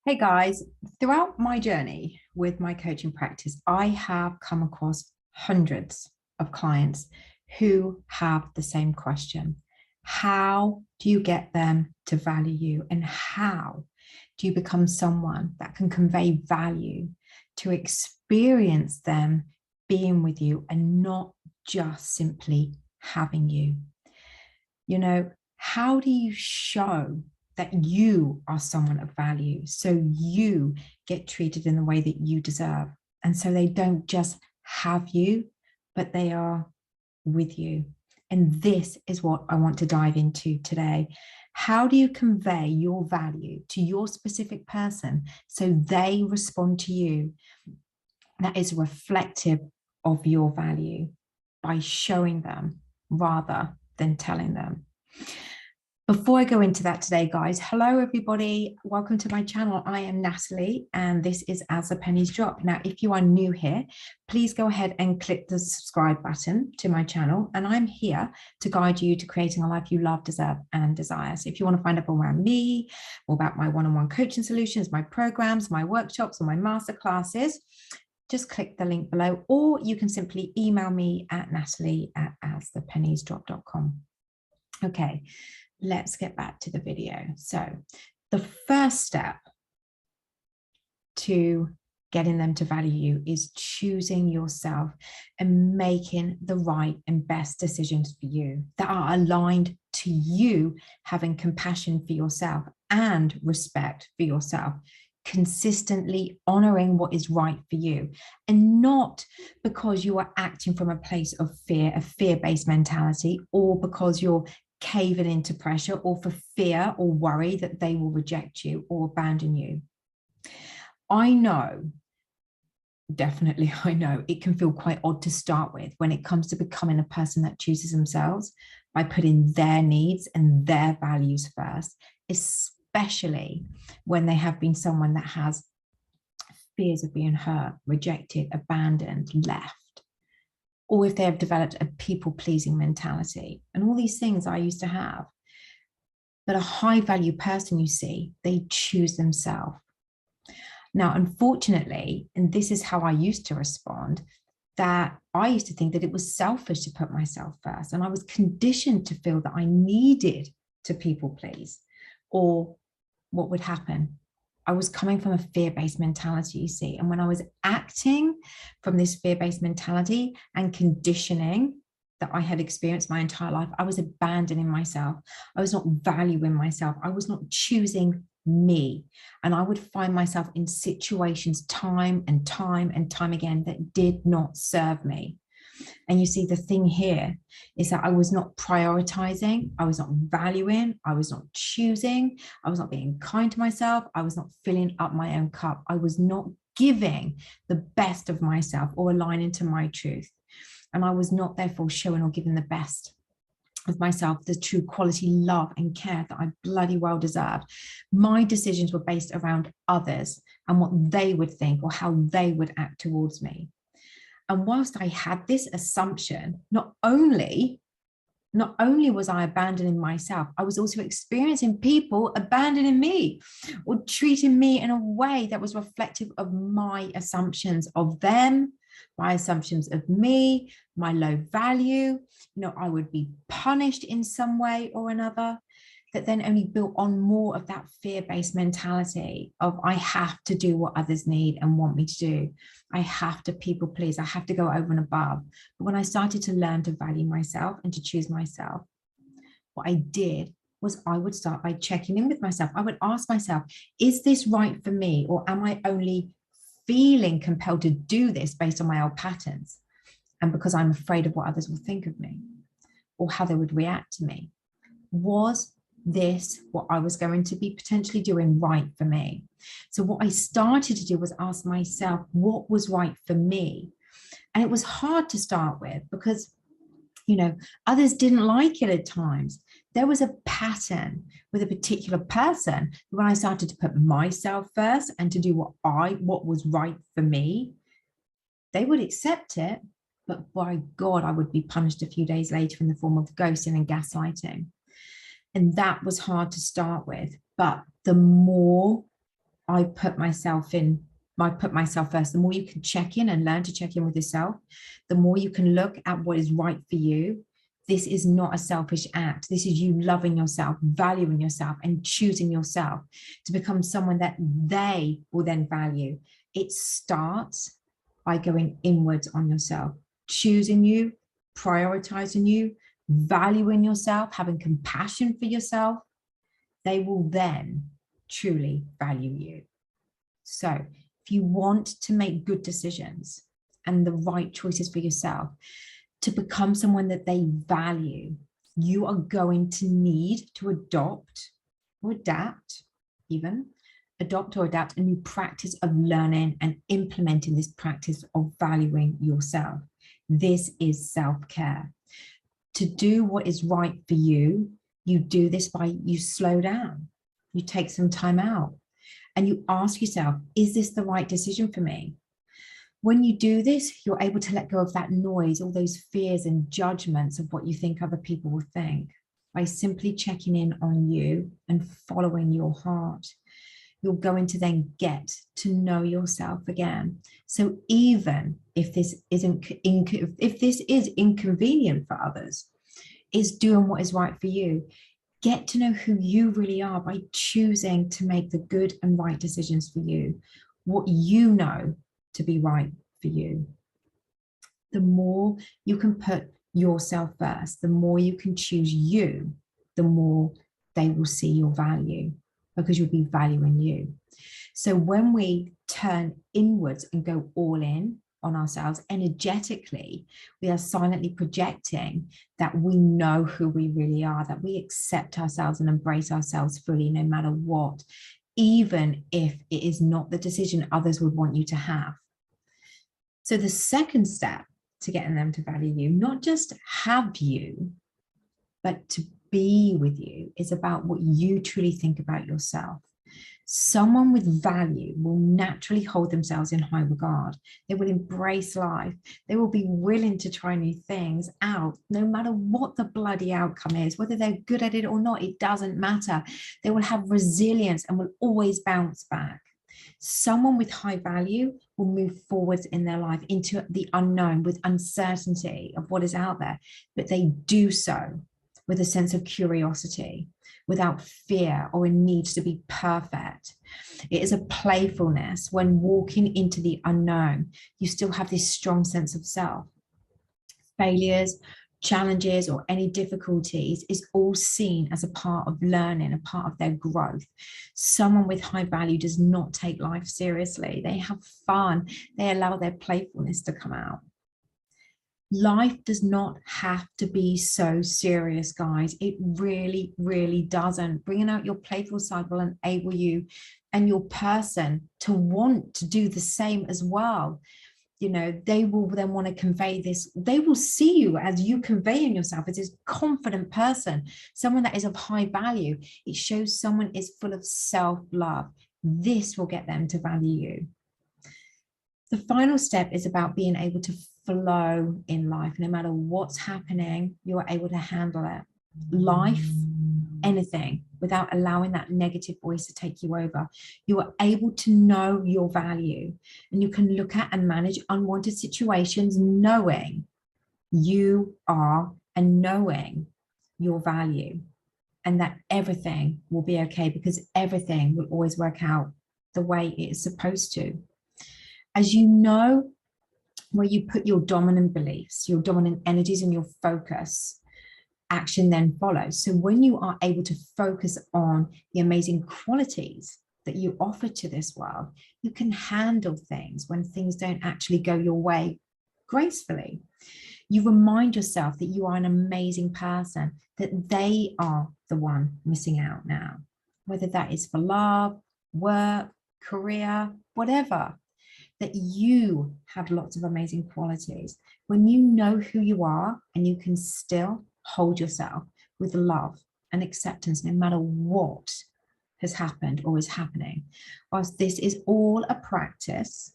Hey guys, throughout my journey with my coaching practice, I have come across hundreds of clients who have the same question. How do you get them to value you? And how do you become someone that can convey value to experience them being with you and not just simply having you? How do you show that you are someone of value so you get treated in the way that you deserve? And so they don't just have you, but they are with you. And this is what I want to dive into today. How do you convey your value to your specific person so they respond to you that is reflective of your value by showing them rather than telling them? Before I go into that today, guys, hello, everybody. Welcome to my channel. I am Natalie, and this is As the Pennies Drop. Now, if you are new here, please go ahead and click the subscribe button to my channel. And I'm here to guide you to creating a life you love, deserve, and desire. So if you want to find out more around me, more about my one-on-one coaching solutions, my programs, my workshops, or my masterclasses, just click the link below, or you can simply email me at natalie@asthepenniesdrop.com. Okay. Let's get back to the video. So the first step to getting them to value you is choosing yourself and making the right and best decisions for you that are aligned to you having compassion for yourself and respect for yourself, consistently honoring what is right for you, and not because you are acting from a place of fear, a fear-based mentality, or because you're caving into pressure or for fear or worry that they will reject you or abandon you. I know, definitely I know, it can feel quite odd to start with when it comes to becoming a person that chooses themselves by putting their needs and their values first, especially when they have been someone that has fears of being hurt, rejected, abandoned, left, or if they have developed a people-pleasing mentality. And all these things I used to have. But a high-value person, you see, they choose themselves. Now, unfortunately, and this is how I used to respond, that I used to think that it was selfish to put myself first. And I was conditioned to feel that I needed to people-please, or what would happen. I was coming from a fear-based mentality, you see, and when I was acting from this fear-based mentality and conditioning that I had experienced my entire life, I was abandoning myself. I was not valuing myself. I was not choosing me. And I would find myself in situations time and time and time again that did not serve me. And you see, the thing here is that I was not prioritizing, I was not valuing, I was not choosing, I was not being kind to myself, I was not filling up my own cup, I was not giving the best of myself or aligning to my truth. And I was not therefore showing or giving the best of myself, the true quality love and care that I bloody well deserved. My decisions were based around others and what they would think or how they would act towards me. And whilst I had this assumption, not only was I abandoning myself, I was also experiencing people abandoning me or treating me in a way that was reflective of my assumptions of them, my assumptions of me, my low value. I would be punished in some way or another. That then only built on more of that fear-based mentality of I have to do what others need and want me to do. I have to people please. I have to go over and above. But when I started to learn to value myself and to choose myself, what I did was I would start by checking in with myself. I would ask myself, is this right for me? Or am I only feeling compelled to do this based on my old patterns? And because I'm afraid of what others will think of me or how they would react to me. Was this what I was going to be potentially doing right for me? So what I started to do was ask myself what was right for me. And it was hard to start with because, others didn't like it at times. There was a pattern with a particular person. When I started to put myself first and to do what was right for me, they would accept it. But by God, I would be punished a few days later in the form of ghosting and gaslighting. And that was hard to start with. But the more I put myself first. The more you can check in and learn to check in with yourself, the more you can look at what is right for you. This is not a selfish act. This is you loving yourself, valuing yourself, and choosing yourself to become someone that they will then value. It starts by going inwards on yourself, choosing you, prioritizing you, valuing yourself, having compassion for yourself. They will then truly value you. So if you want to make good decisions and the right choices for yourself, to become someone that they value, you are going to need to adopt or adapt a new practice of learning and implementing this practice of valuing yourself. This is self-care. To do what is right for you, you do this by you slow down, you take some time out, and you ask yourself, is this the right decision for me? When you do this, you're able to let go of that noise, all those fears and judgments of what you think other people will think. By simply checking in on you and following your heart, you're going to then get to know yourself again. So even if this is inconvenient for others, is doing what is right for you. Get to know who you really are by choosing to make the good and right decisions for you, what you know to be right for you. The more you can put yourself first, the more you can choose you, the more they will see your value, because you'll be valuing you. So when we turn inwards and go all in on ourselves energetically, we are silently projecting that we know who we really are, that we accept ourselves and embrace ourselves fully, no matter what, even if it is not the decision others would want you to have. So the second step to getting them to value you, not just have you, but to be with you, is about what you truly think about yourself. Someone with value will naturally hold themselves in high regard. They will embrace life. They will be willing to try new things out, no matter what the bloody outcome is, whether they're good at it or not, it doesn't matter. They will have resilience and will always bounce back. Someone with high value will move forwards in their life into the unknown with uncertainty of what is out there, but they do so with a sense of curiosity, without fear or a need to be perfect. It is a playfulness. When walking into the unknown, you still have this strong sense of self. Failures, challenges, or any difficulties is all seen as a part of learning, a part of their growth. Someone with high value does not take life seriously. They have fun. They allow their playfulness to come out. Life does not have to be so serious, guys. It really, really doesn't. Bringing out your playful side will enable you and your person to want to do the same as well. You know, they will then want to convey this. They will see you as you conveying yourself as this confident person, someone that is of high value. It shows someone is full of self-love. This will get them to value you. The final step is about being able to flow in life. No matter what's happening, you are able to handle it. Life, anything, without allowing that negative voice to take you over. You are able to know your value, and you can look at and manage unwanted situations knowing you are and knowing your value, and that everything will be okay, because everything will always work out the way it is supposed to. As you know, where you put your dominant beliefs, your dominant energies, and your focus, action then follows. So when you are able to focus on the amazing qualities that you offer to this world, you can handle things when things don't actually go your way gracefully. You remind yourself that you are an amazing person, that they are the one missing out now, whether that is for love, work, career, whatever. That you have lots of amazing qualities. When you know who you are and you can still hold yourself with love and acceptance, no matter what has happened or is happening. Whilst this is all a practice,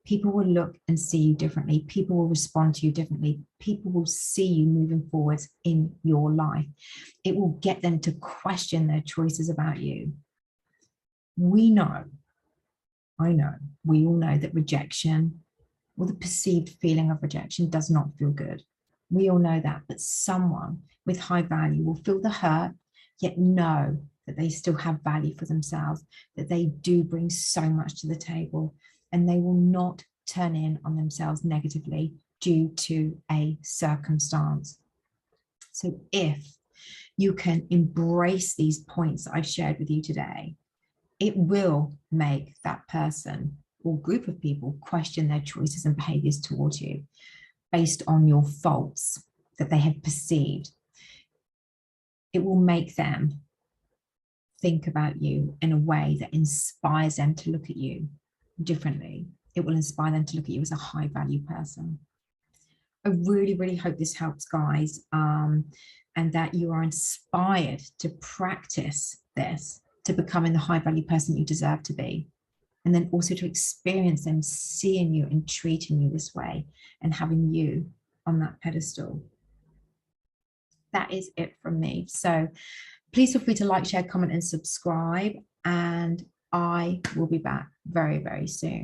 people will look and see you differently. People will respond to you differently. People will see you moving forwards in your life. It will get them to question their choices about you. We know I know, we all know that rejection, or the perceived feeling of rejection, does not feel good. We all know that, but someone with high value will feel the hurt, yet know that they still have value for themselves, that they do bring so much to the table, and they will not turn in on themselves negatively due to a circumstance. So if you can embrace these points that I've shared with you today, it will make that person or group of people question their choices and behaviors towards you based on your faults that they have perceived. It will make them think about you in a way that inspires them to look at you differently. It will inspire them to look at you as a high value person. I really, really hope this helps, guys, and that you are inspired to practice this, to becoming the high value person you deserve to be. And then also to experience them seeing you and treating you this way and having you on that pedestal. That is it from me. So please feel free to like, share, comment, and subscribe. And I will be back very, very soon.